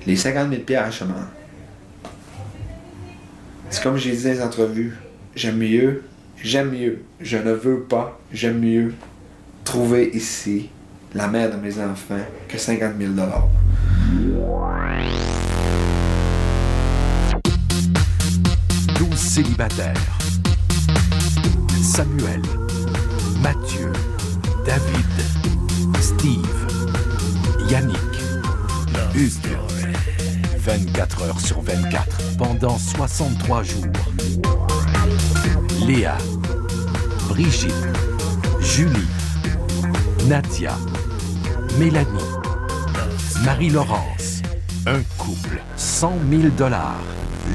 Les 50 000 piastres, man. C'est comme j'ai dit dans les entrevues. J'aime mieux, je ne veux pas, j'aime mieux trouver ici la mère de mes enfants que 50 000 $. Célibataires. Samuel, Mathieu, David, Steve, Yannick, Hugues. 24 heures sur 24 pendant 63 jours. Léa, Brigitte, Julie, Nadia, Mélanie, Marie-Laurence. Un couple, 100 000 $.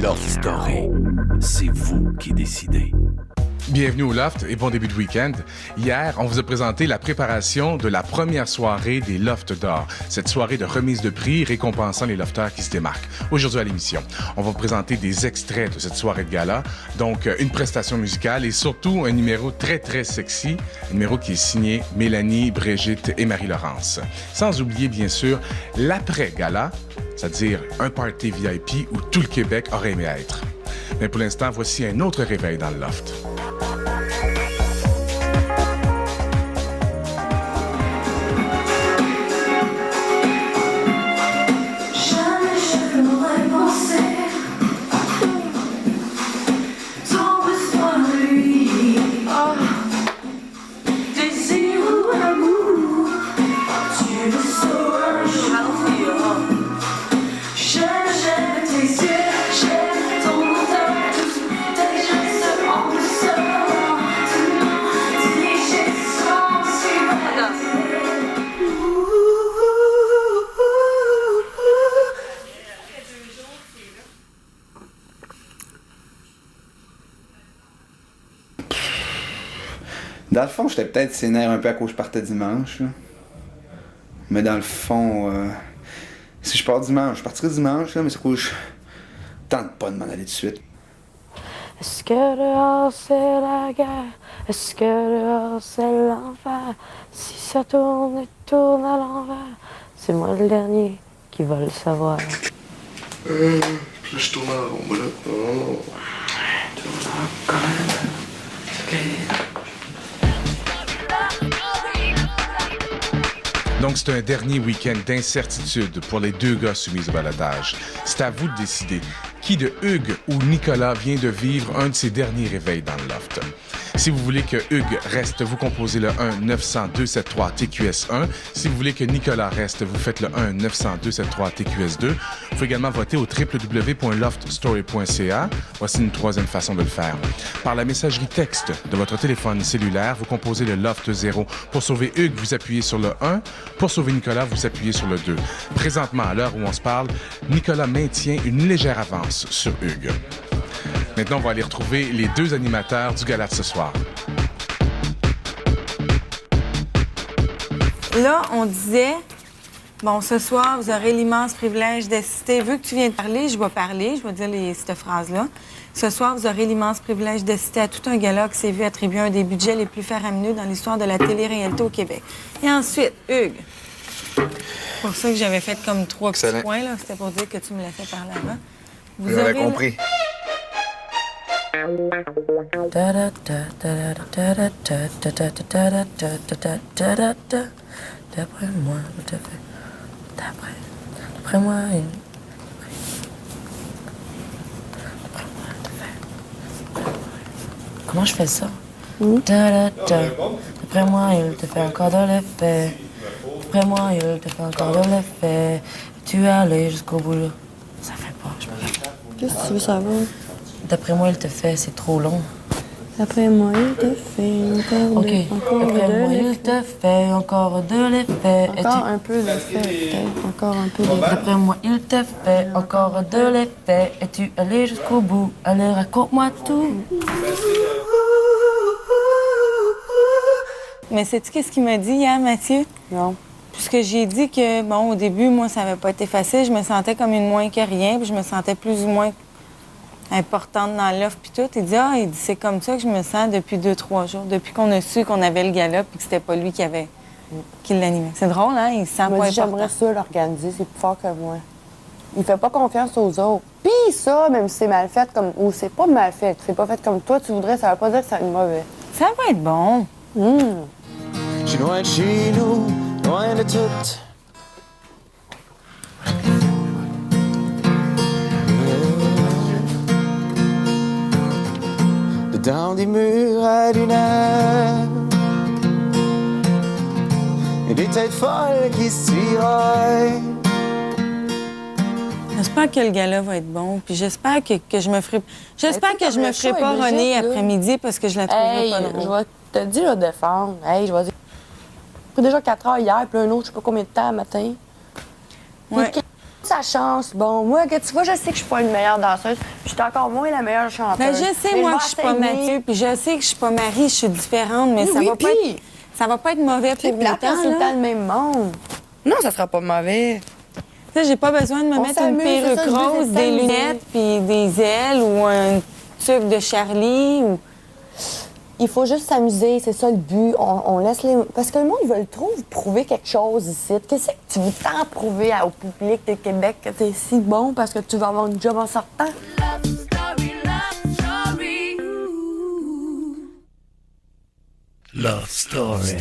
Love Story, c'est vous qui décidez. Bienvenue au Loft et bon début de week-end. Hier, on vous a présenté la préparation de la première soirée des Lofts d'or, cette soirée de remise de prix récompensant les lofters qui se démarquent. Aujourd'hui à l'émission, on va vous présenter des extraits de cette soirée de gala, donc une prestation musicale et surtout un numéro très très sexy, un numéro qui est signé Mélanie, Brigitte et Marie-Laurence. Sans oublier bien sûr l'après-gala, c'est-à-dire un party VIP où tout le Québec aurait aimé être. Mais pour l'instant, voici un autre réveil dans le Loft. Dans le fond, j'étais peut-être sénère un peu à cause que je partais dimanche. Là. Mais dans le fond, si je pars dimanche, je partirai dimanche, là, mais c'est cool, je tente pas de m'en aller tout de suite. Est-ce que dehors c'est la guerre? Est-ce que dehors c'est l'enfer? Si ça tourne et tourne à l'envers, c'est moi le dernier qui va le savoir. Puis là, je tourne en rond, là. Oh. Tourne en rond, c'est ok. Donc, c'est un dernier week-end d'incertitude pour les deux gars soumis au balotage. C'est à vous de décider qui de Hugues ou Nicolas vient de vivre un de ses derniers réveils dans le loft. Si vous voulez que Hugues reste, vous composez le 1-900-273-TQS1. Si vous voulez que Nicolas reste, vous faites le 1-900-273-TQS2. Vous pouvez également voter au www.loftstory.ca. Voici une troisième façon de le faire. Par la messagerie texte de votre téléphone cellulaire, vous composez le Loft 0. Pour sauver Hugues, vous appuyez sur le 1. Pour sauver Nicolas, vous appuyez sur le 2. Présentement, à l'heure où on se parle, Nicolas maintient une légère avance sur Hugues. Maintenant, on va aller retrouver les deux animateurs du gala de ce soir. Là, on disait, bon, ce soir, vous aurez l'immense privilège d'assister. Vu que tu viens de parler, je vais dire cette phrase-là. Ce soir, vous aurez l'immense privilège d'assister à tout un gala qui s'est vu attribuer un des budgets les plus faramineux dans l'histoire de la télé-réalité au Québec. Et ensuite, Hugues. C'est pour ça que j'avais fait comme 3 petits points, là. C'était pour dire que tu me l'as fait parler avant. Vous avez compris. D'après moi, tout à fait. D'après moi, comment je fais ça? D'après moi, il te fait encore de l'effet. D'après moi, il te fait encore de l'effet. Tu es allé jusqu'au bout là. Ça fait pas, je me rappelle. Qu'est-ce que tu veux savoir? D'après moi, il te fait, c'est trop long. D'après moi, il te fait encore OK. D'après moi, il te fait encore de l'effet. Encore un peu d'effet, peut-être. Encore un peu d'effet. D'après moi, il te fait encore de l'effet. Es-tu allé jusqu'au bout? Allez, raconte-moi tout. Mais sais-tu qu'est-ce qu'il m'a dit hier, Mathieu? Non. Puisque j'ai dit que, bon, au début, moi, ça n'avait pas été facile. Je me sentais comme une moins que rien, puis je me sentais plus ou moins importante dans l'offre, puis tout. Il dit, c'est comme ça que je me sens depuis 2-3 jours, depuis qu'on a su qu'on avait le gala, puis que c'était pas lui qui l'animait. C'est drôle, hein? Il se sent pas important. J'aimerais ça l'organiser, c'est plus fort que moi. Il fait pas confiance aux autres. Puis ça, même si c'est mal fait comme... Ou c'est pas mal fait, c'est pas fait comme toi, tu voudrais, ça veut pas dire que c'est mauvais. Ça va être bon. Je suis loin de chez nous, loin de tout. Dedans des murs à lunaire, et des têtes folles qui se tiraillent. J'espère que le gala va être bon, puis j'espère que je me ferai... J'espère que je me ferai pas Brigitte, René là. après-midi parce que je la trouverai Hey, pas je drôle. vais te dire le défendre. Hey, je vais dire... J'ai pris déjà 4 heures hier, puis un autre, je sais pas combien de temps, matin. Ouais. Puis, sa chance. Bon, moi, que tu vois, je sais que je suis pas une meilleure danseuse, puis je suis encore moins la meilleure chanteuse. Ben, je sais, Mais moi, vais que je suis pas essayer. Mathieu, puis je sais que je suis pas Marie, je suis différente, mais Oui, ça va pas être mauvais C'est pour le plate quand c'est tout le temps temps, le même monde. Non, ça sera pas mauvais. Tu sais, j'ai pas besoin de me On mettre une s'amuse, c'est perruque ça, le but, rose, c'est de des s'amuser. lunettes, puis des ailes ou un truc de Charlie. Ou... Il faut juste s'amuser, c'est ça le but. On laisse les... Parce que le monde, ils veulent trop vous prouver quelque chose ici. Qu'est-ce que tu veux tant prouver au public de Québec que t'es si bon parce que tu vas avoir une job en sortant? Love Story.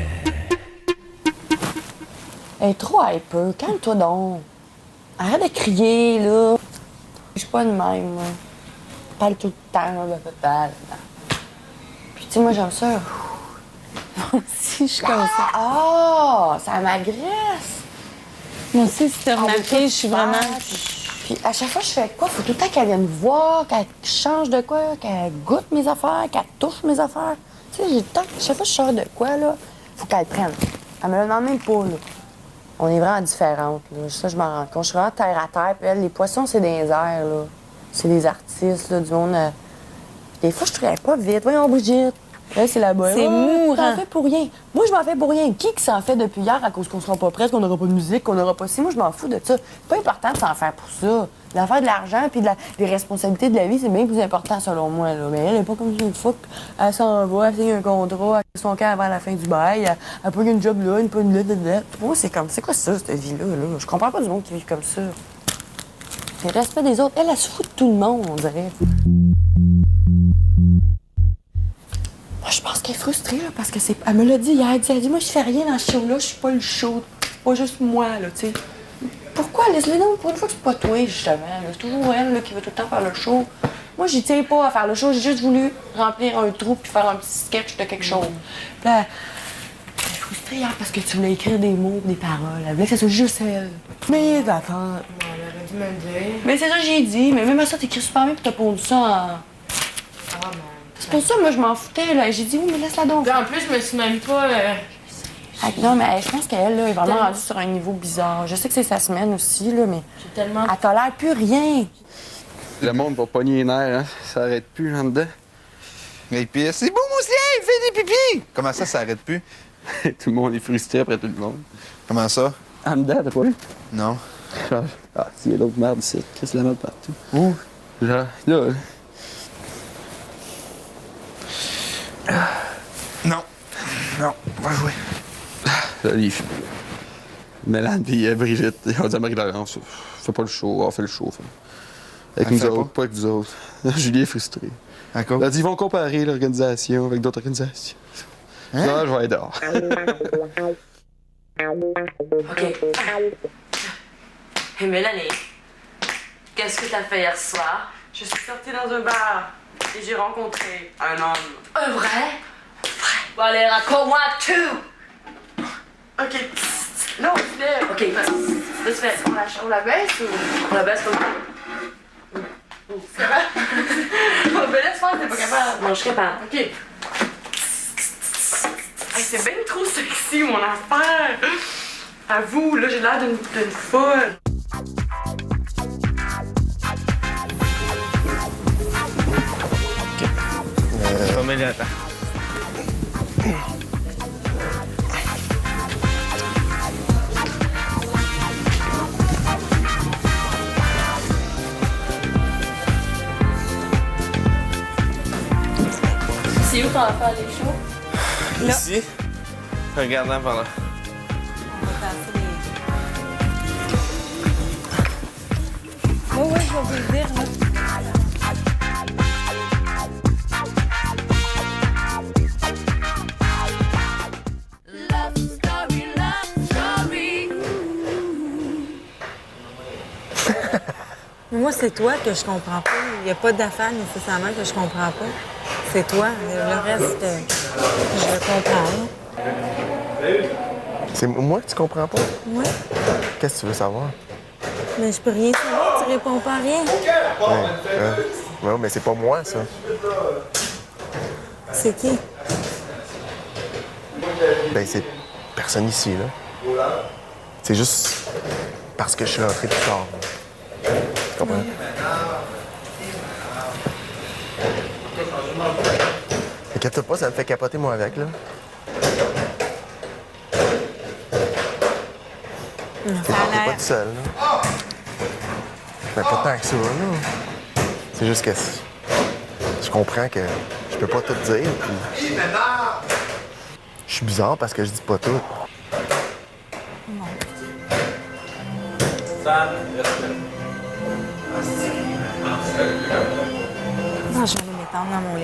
Elle est trop hyper. Calme-toi donc. Arrête de crier, là. Je suis pas de même, moi. Je parle tout le temps, là. Puis, tu sais, moi, j'aime ça. Si je suis comme ça. Ah! Ça m'agresse! Moi aussi, si t'as remarqué, je suis vraiment... Puis à chaque fois que je fais quoi, faut tout le temps qu'elle vienne voir, qu'elle change de quoi, qu'elle goûte mes affaires, qu'elle touche mes affaires. Tu sais, j'ai le temps. Chaque fois que je sors de quoi, là, faut qu'elle prenne. Elle me le demande même pas, là. On est vraiment différentes, là. Ça, je m'en rends compte. Je suis vraiment terre à terre. Puis elle, les poissons, c'est des airs, là. C'est des artistes, là, du monde. Des fois, je travaille pas vite. Voyons, Brigitte. Là, c'est là-bas. C'est mourant. T'en fais pour rien. Moi, je m'en fais pour rien. Qui s'en fait depuis hier à cause qu'on sera pas prête, qu'on n'aura pas de musique, qu'on n'aura pas ci? Moi, je m'en fous de ça. C'est pas important de s'en faire pour ça. L'affaire de l'argent puis des responsabilités de la vie, c'est bien plus important selon moi. Là. Mais elle est pas comme une fois qu'elle s'en va, elle signe un contrat, elle a son camp avant la fin du bail, elle peut une job là, une là. Moi, c'est comme, c'est quoi ça, cette vie-là? Là? Je comprends pas du monde qui vit comme ça. Le respect des autres, elle se fout de tout le monde, on dirait. Moi, je pense qu'elle est frustrée, là, parce que c'est... Elle me l'a dit hier. Elle dit, moi, je fais rien dans ce show-là, je suis pas le show. C'est pas juste moi, là, tu sais. Pourquoi? Laisse-les donc. Pour une fois que c'est pas toi, justement. Là. C'est toujours elle là, qui veut tout le temps faire le show. Moi, j'y tiens pas à faire le show. J'ai juste voulu remplir un trou puis faire un petit sketch de quelque chose. Puis là, elle est frustrée hier parce que tu voulais écrire des mots, des paroles. Elle voulait que ça soit juste elle. Mais affaires. Elle aurait dû me le dire. Mais c'est ça que j'ai dit. Mais même à ça, t'écris super bien puis t'as pondu ça en... Ah, non. C'est pour ça, moi, je m'en foutais, là. J'ai dit, oui, mais laisse-la donc. Puis en plus, je me suis même pas... Ah, non, mais hey, je pense qu'elle, là, est vraiment rendue sur un niveau bizarre. Je sais que c'est sa semaine aussi, là, mais J'ai tellement... elle tolère plus rien. Le monde va pogner les nerfs, hein? Ça arrête plus là dedans. Et puis, c'est beau, mon ciel, fais des pipis! Comment ça arrête plus? Tout le monde est frustré après tout le monde. Comment ça? En dedans, t'as pas vu? Non. Genre, ah, il y a d'autres merdes ici. Qu'est-ce que la merde partout? Où? Genre, là. Non. Non, va jouer. Là, les filles. Mélane pis Brigitte, on dit à Marie-Laurence, fais pas le show, on fait le show. Avec Elle nous fait autres, pas avec vous autres. Julie est frustrée. D'accord. Elle a dit, ils vont comparer l'organisation avec d'autres organisations. Hein? Là, je vais être dehors. OK. Hey, Mélanie, qu'est-ce que t'as fait hier soir? Je suis sortie dans un bar et j'ai rencontré un homme. Un vrai? Vrai. Bon, allez, raconte-moi tout! OK. Non, c'est... OK. Laisse faire. On la baisse ou... On la baisse comme ça. C'est vrai? Oh, ben laisse faire, t'es pas capable. Non, je serais pas. OK. Hey, c'est bien trop sexy, mon affaire. Avoue, là, j'ai l'air d'une folle. Remets-les à temps. C'est où qu'on va faire les shows? Ici, regardant par là. On va passer les... vais vous le dire, là. Moi, c'est toi que je comprends pas. Il n'y a pas d'affaires nécessairement que je comprends pas. C'est toi. Le reste, je le comprends. C'est moi que tu comprends pas? Oui. Qu'est-ce que tu veux savoir? Mais je peux rien savoir. Tu réponds pas à rien. Ouais, mais c'est pas moi, ça. C'est qui? Ben, c'est personne ici, là. C'est juste parce que je suis rentré plus tard. Tu comprends? Inquiète-toi pas, ça me fait capoter, moi, avec, là. T'es pas tout seul, là. Mais pas tant que ça, là. C'est juste que je comprends que je peux pas tout dire, puis... Je suis bizarre parce que je dis pas tout. Non, je vais aller m'étendre dans mon lit.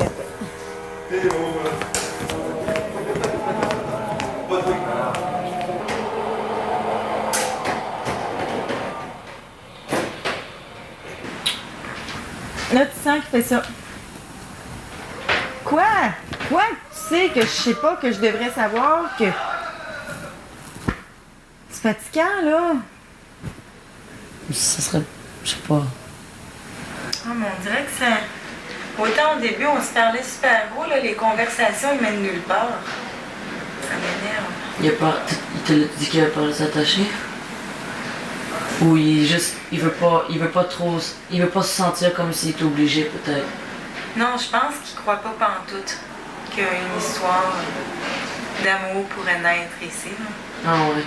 Là, tu sens qu'il fait ça. Quoi? Quoi? Tu sais que je sais pas, que je devrais savoir, que... C'est fatigant, là. Ça serait... Je sais pas. Ah, mais on dirait que ça... Autant au début, on se parlait super gros, là, les conversations, ils mènent nulle part. Ça m'énerve. Il te dit qu'il a pas à s'attacher? Ou il veut pas se sentir comme s'il était obligé, peut-être? Non, je pense qu'il croit pas pantoute qu'une histoire d'amour pourrait naître ici. Là. Ah ouais.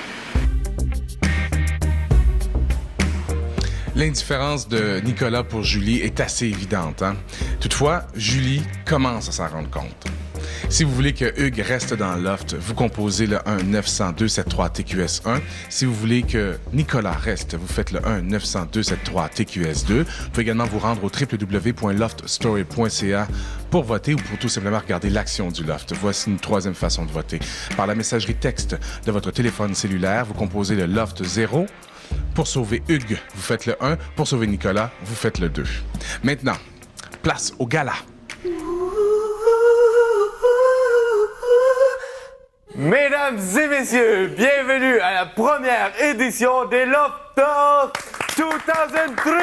L'indifférence de Nicolas pour Julie est assez évidente. Hein? Toutefois, Julie commence à s'en rendre compte. Si vous voulez que Hugues reste dans le loft, vous composez le 1-900-273-TQS1. Si vous voulez que Nicolas reste, vous faites le 1-900-273-TQS2. Vous pouvez également vous rendre au www.loftstory.ca pour voter ou pour tout simplement regarder l'action du loft. Voici une troisième façon de voter. Par la messagerie texte de votre téléphone cellulaire, vous composez le loft 0. Pour sauver Hugues, vous faites le 1. Pour sauver Nicolas, vous faites le 2. Maintenant, place au gala. Mesdames et messieurs, bienvenue à la première édition des Loft Talk 2003.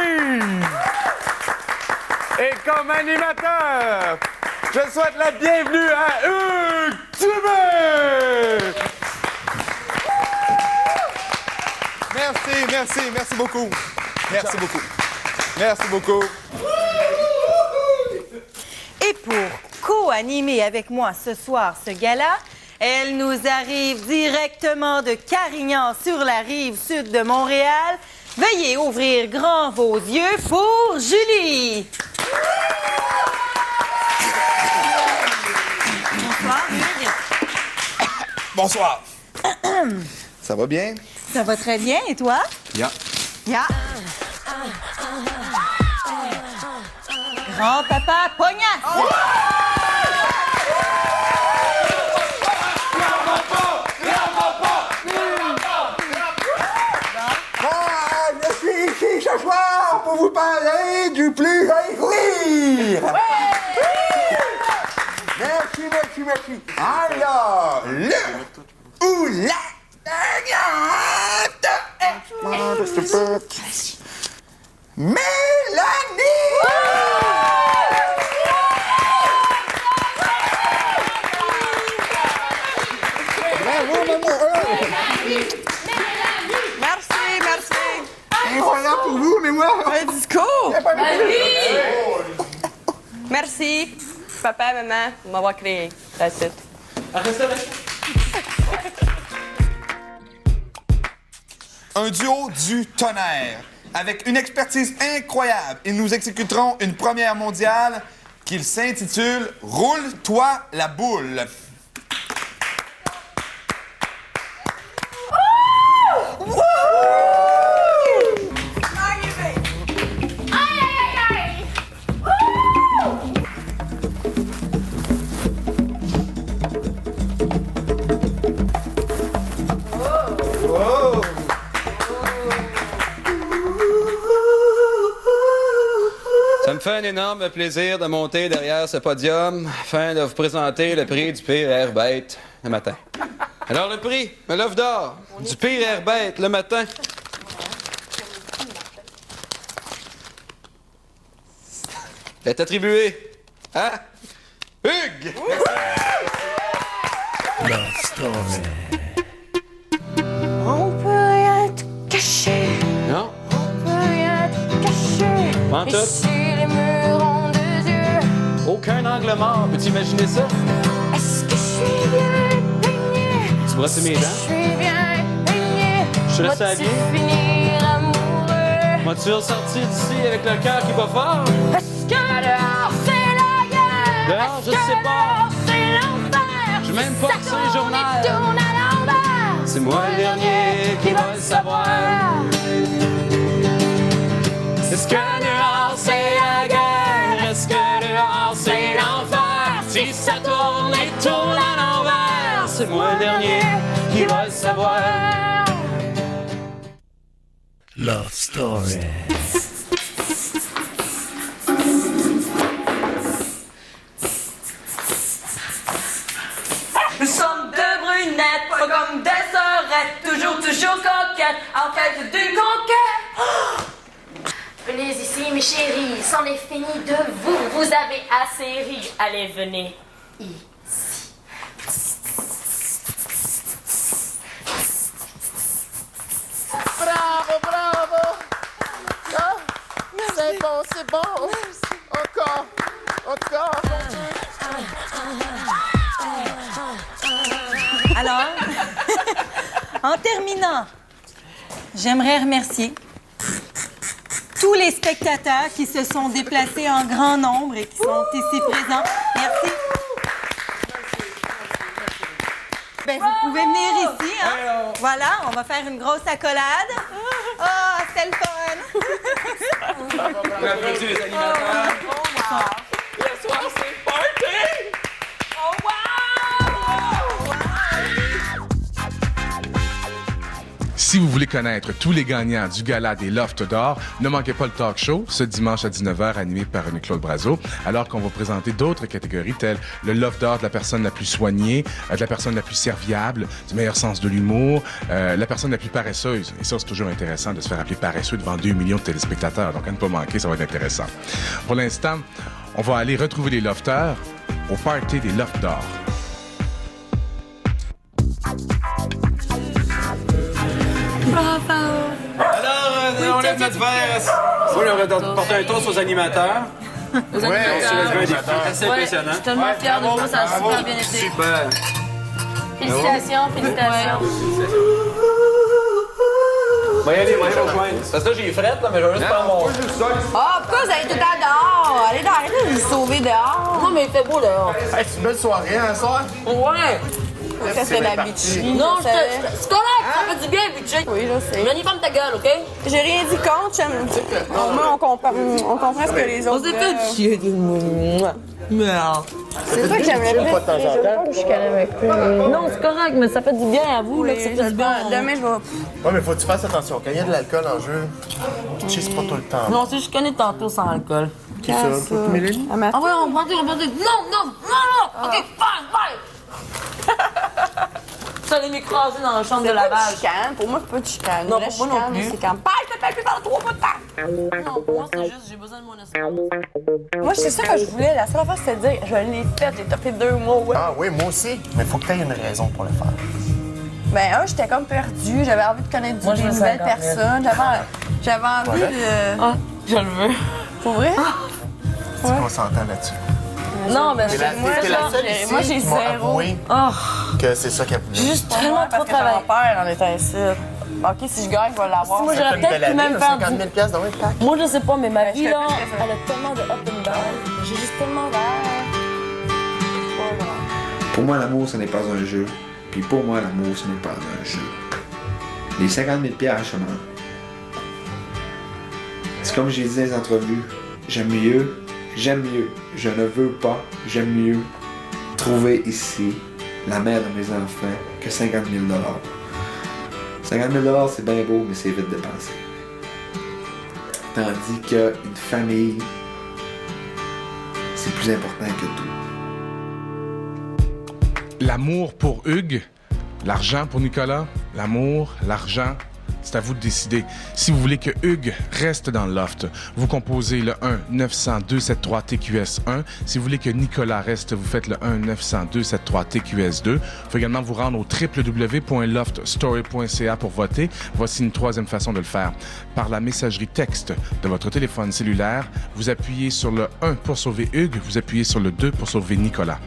Et comme animateur, je souhaite la bienvenue à Hugues Dubé. Merci beaucoup. Merci beaucoup. Merci beaucoup. Et pour co-animer avec moi ce soir ce gala, elle nous arrive directement de Carignan sur la rive sud de Montréal. Veuillez ouvrir grand vos yeux pour Julie. Bonsoir, Hugues. Bonsoir. Ça va bien? Ça va très bien, et toi? Yeah. Ya. Grand-papa Pognac. Je suis ici ce soir pour vous parler du plus joli rire. Merci. Alors, le ou la gagnante est Mélanie! Bravo, maman! Merci. Et voilà pour vous, mais moi... Un discours! Y a pas de Merci, papa, maman, de m'avoir créé. That's it. Un duo du tonnerre. Avec une expertise incroyable, ils nous exécuteront une première mondiale qui s'intitule « Roule-toi la boule ». Aïe, me fait un énorme plaisir de monter derrière ce podium afin de vous présenter le prix du pire air bête le matin. Alors le prix, l'œuf d'or du pire air bête le matin. Est attribué à Hugues! Love Story. On peut rien te cacher. Non? On peut rien te cacher. Pas en tout. Ici, les murs ont deux yeux. Aucun angle mort, peux-tu imaginer ça? Est-ce que je suis bien peigné? Tu brosses mes dents? Je suis bien peigné. Je te laisse à bien. Finir amoureux. M'as-tu ressorti d'ici avec le cœur qui bat fort? Est-ce que dehors c'est la guerre? Dehors, je Est-ce que sais pas. dehors c'est l'enfer? J'ai même pas Ça reçu tourne un et journal. tourne à l'envers. C'est moi le dernier qui va le savoir. Est-ce que dehors c'est la guerre? Est-ce que dehors c'est l'enfer? Si ça tourne et tourne à l'envers, c'est moi le dernier qui va le savoir. Love Story. Nous sommes deux brunettes, pas comme des sœurettes, toujours coquettes, en quête d'une conquête. Venez ici, mes chéris, c'en est fini de vous. Vous avez assez ri. Allez, venez ici. Bravo, bravo! Ah, c'est bon, c'est bon! Encore! Encore! Alors, en terminant, j'aimerais remercier tous les spectateurs qui se sont déplacés en grand nombre et qui sont ici présents. Merci. Ben, vous pouvez venir ici, hein? Voilà, on va faire une grosse accolade. Ah, c'est le fun! On applaudit les animateurs. Le soir, c'est party! Si vous voulez connaître tous les gagnants du gala des Lofts d'or, ne manquez pas le talk show ce dimanche à 19h animé par René-Claude Brazeau, alors qu'on va présenter d'autres catégories telles le Loft d'or de la personne la plus soignée, de la personne la plus serviable, du meilleur sens de l'humour, la personne la plus paresseuse. Et ça, c'est toujours intéressant de se faire appeler paresseux devant 2 millions de téléspectateurs. Donc, à ne pas manquer, ça va être intéressant. Pour l'instant, on va aller retrouver les lofteurs au party des Lofts d'or. Alors, on lève notre verre. Oui, on va porter un toast aux animateurs. Aux animateurs. On un défi assez impressionnant. Je suis tellement fière de vous, ça a super bien été. Super. Félicitations, félicitations. Va y aller, va y rejoindre. Parce que là, j'ai frette, là, mais je vais juste prendre mon... Ah, pourquoi vous allez tout le temps dehors? Allez dehors, arrêtez de vous sauver dehors. Non, mais il fait beau dehors. Hey, c'est une belle soirée, hein, soir? Ouais. Ça, c'est la bitcherie. Non, ça. c'est correct, ça fait du bien, bitcher. Oui, je sais. Mais n'y ferme ta gueule, OK? J'ai rien dit contre, moi, on comprend ce que les autres On s'est fait chier. Merde. C'est ça que j'aimerais plus. Non, c'est correct, mais ça fait du bien à vous, là, que ça fait du bien. Demain, je vais... Ouais, mais faut que tu fasses attention. Quand il y a de l'alcool en jeu, tu sais, pas tout le temps. Non, c'est juste connais tantôt sans alcool. Qui ça? Toi, Mélanie? Ah ouais, on prend tout. Non! OK, fine! Ça allait m'écraser dans la chambre de lavage. Chicane. Pour moi, c'est pas de chicane. Non, La pour moi non chicane, plus. c'est quand... je t'appelle plus pendant 3 mois de temps. Non, pour moi, c'est juste, j'ai besoin de mon espace. Moi, c'est ça que je voulais. La seule affaire, c'était de dire, je l'ai fait, j'ai tapé 2 mois. Ouais. Ah oui, moi aussi. Mais faut que tu aies une raison pour le faire. Ben, j'étais comme perdue. J'avais envie de connaître Moi, des je veux nouvelles 50 000. personnes. J'avais envie de... Ah, je le veux. Pour vrai? C'est qu'on s'entend là-dessus. Non, mais T'es la seule ici moi, j'ai qui m'a zéro. avoué que c'est ça qu'elle voulait. J'ai juste tellement trop travaillé. peur en étant ici. OK, si je gagne, je vais l'avoir. Moi, Ça j'aurais fait une peut-être belle pu même année, faire 50 000 dans un pack. Moi, je sais pas, mais ma je vie, fais là, plus que ça. elle a tellement de up and down. J'ai juste tellement Pour moi, l'amour, ce n'est pas un jeu. Puis pour moi, l'amour, ce n'est pas un jeu. Les 50 000 chemin. C'est comme j'ai dit dans les entrevues. J'aime mieux, je ne veux pas, j'aime mieux trouver ici la mère de mes enfants que 50 000 $. 50 000 $, c'est bien beau, mais c'est vite dépensé. Tandis qu'une famille, c'est plus important que tout. L'amour pour Hugues, l'argent pour Nicolas, l'amour, l'argent, c'est à vous de décider. Si vous voulez que Hugues reste dans le loft, vous composez le 1-900-273-TQS1. Si vous voulez que Nicolas reste, vous faites le 1-900-273-TQS2. Vous pouvez également vous rendre au www.loftstory.ca pour voter. Voici une troisième façon de le faire. Par la messagerie texte de votre téléphone cellulaire, vous appuyez sur le 1 pour sauver Hugues, vous appuyez sur le 2 pour sauver Nicolas.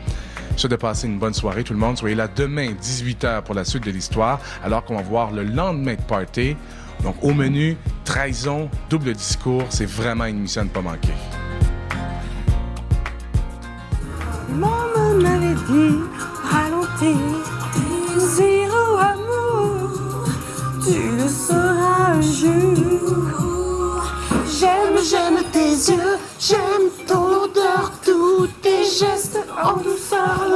Je souhaite de passer une bonne soirée, tout le monde. Soyez là demain, 18h, pour la suite de l'histoire, alors qu'on va voir le lendemain de party. Donc, au menu, trahison, double discours. C'est vraiment une mission à ne pas manquer. Maman m'avait dit, ralentis, zéro amour, tu le sauras un jour. J'aime tes yeux, j'aime ton odeur, tous tes gestes en douceur.